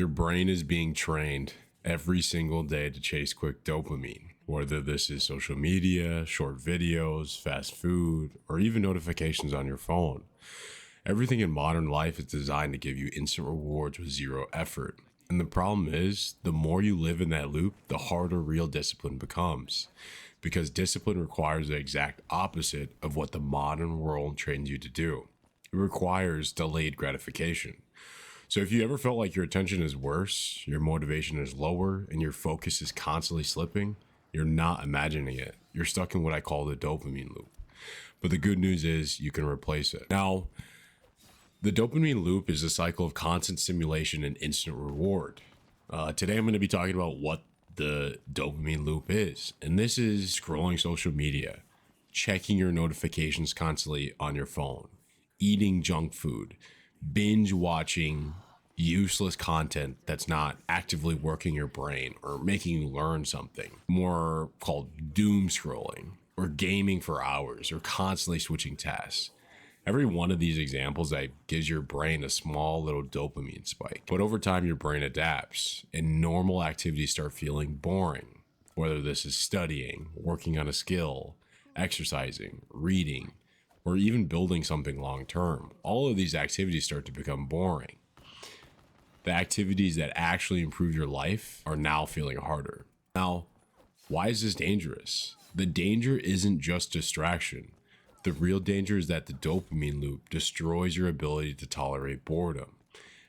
Your brain is being trained every single day to chase quick dopamine, whether this is social media, short videos, fast food, or even notifications on your phone. Everything in modern life is designed to give you instant rewards with zero effort. And the problem is, the more you live in that loop, the harder real discipline becomes. Because discipline requires the exact opposite of what the modern world trains you to do. It requires delayed gratification. So if you ever felt like your attention is worse, your motivation is lower, and your focus is constantly slipping, you're not imagining it. You're stuck in what I call the dopamine loop. But the good news is you can replace it. Now, the dopamine loop is a cycle of constant stimulation and instant reward. Today I'm going to be talking about what the dopamine loop is. And this is scrolling social media, checking your notifications constantly on your phone, eating junk food, binge watching useless content that's not actively working your brain or making you learn something, more called doom scrolling, or gaming for hours, or constantly switching tasks. Every one of these examples that gives your brain a small little dopamine spike. But over time, your brain adapts and normal activities start feeling boring, whether this is studying, working on a skill, exercising, reading, or even building something long term. All of these activities start to become boring. The activities that actually improve your life are now feeling harder. Now, why is this dangerous? The danger isn't just distraction. The real danger is that the dopamine loop destroys your ability to tolerate boredom.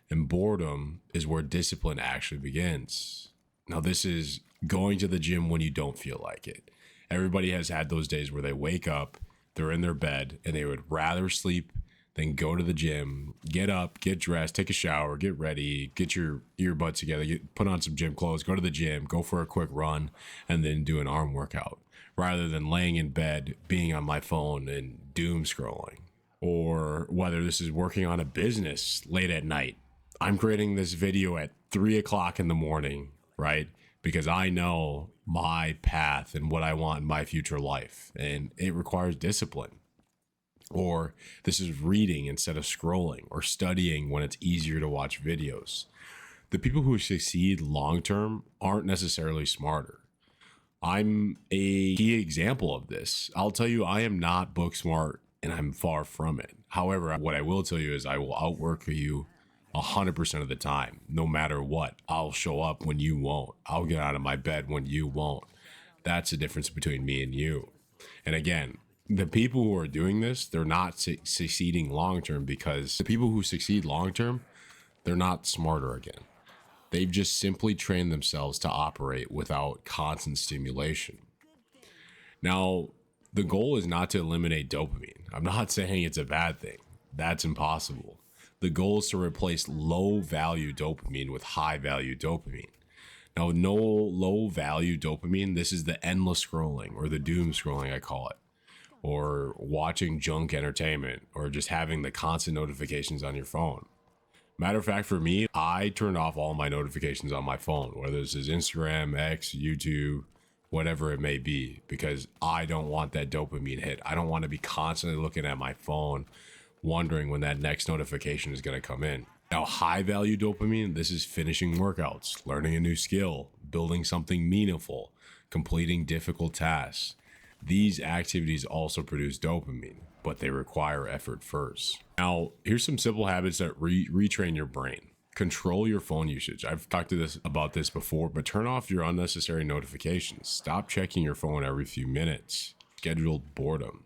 And boredom is where discipline actually begins. Now, this is going to the gym when you don't feel like it. Everybody has had those days where they wake up, they're in their bed, and they would rather sleep than go to the gym, get up, get dressed, take a shower, get ready, get your earbuds together, put on some gym clothes, go to the gym, go for a quick run, and then do an arm workout, rather than laying in bed, being on my phone and doom scrolling. Or whether this is working on a business late at night. I'm creating this video at 3 o'clock in the morning, right? Because I know my path and what I want in my future life, and it requires discipline. Or this is reading instead of scrolling, or studying when it's easier to watch videos. The people who succeed long term aren't necessarily smarter. I'm a key example of this. I'll tell you, I am not book smart, and I'm far from it. However, what I will tell you is I will outwork you 100% of the time, no matter what. I'll show up when you won't. I'll get out of my bed when you won't. That's the difference between me and you. And again, the people who are doing this, they're not succeeding long term, because the people who succeed long term, they're not smarter again. They've just simply trained themselves to operate without constant stimulation. Now, the goal is not to eliminate dopamine. I'm not saying it's a bad thing. That's impossible. The goal is to replace low value dopamine with high value dopamine. Now, no low value dopamine, this is the endless scrolling, or the doom scrolling, I call it, or watching junk entertainment, or just having the constant notifications on your phone. Matter of fact, for me, I turned off all my notifications on my phone, whether this is Instagram, X, YouTube, whatever it may be, because I don't want that dopamine hit. I don't want to be constantly looking at my phone, wondering when that next notification is going to come in. Now, high value dopamine, this is finishing workouts, learning a new skill, building something meaningful, completing difficult tasks. These activities also produce dopamine, but they require effort first. Now, here's some simple habits that retrain your brain. Control your phone usage. I've talked about this before, but turn off your unnecessary notifications. Stop checking your phone every few minutes. Scheduled boredom.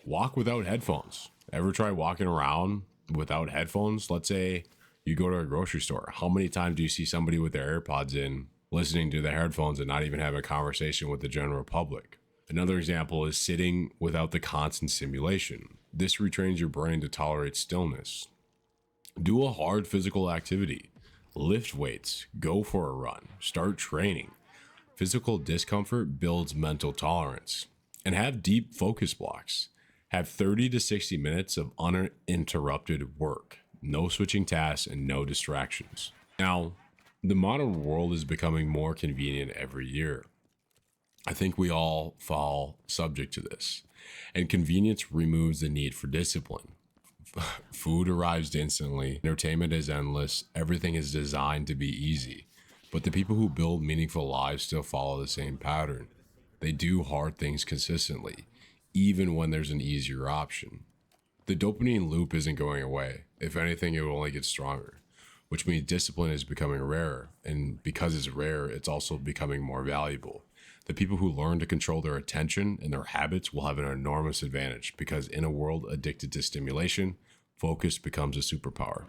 Walk without headphones. Ever try walking around without headphones? Let's say you go to a grocery store. How many times do you see somebody with their AirPods in, listening to their headphones and not even have a conversation with the general public? Another example is sitting without the constant stimulation. This retrains your brain to tolerate stillness. Do a hard physical activity. Lift weights. Go for a run. Start training. Physical discomfort builds mental tolerance. And have deep focus blocks. Have 30 to 60 minutes of uninterrupted work. No switching tasks and no distractions. Now, the modern world is becoming more convenient every year. I think we all fall subject to this. And convenience removes the need for discipline. Food arrives instantly, entertainment is endless, everything is designed to be easy. But the people who build meaningful lives still follow the same pattern. They do hard things consistently, even when there's an easier option. The dopamine loop isn't going away. If anything, it will only get stronger, which means discipline is becoming rarer. And because it's rare, it's also becoming more valuable. The people who learn to control their attention and their habits will have an enormous advantage because in a world addicted to stimulation, focus becomes a superpower.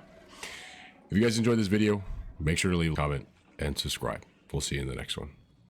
If you guys enjoyed this video, make sure to leave a comment and subscribe. We'll see you in the next one.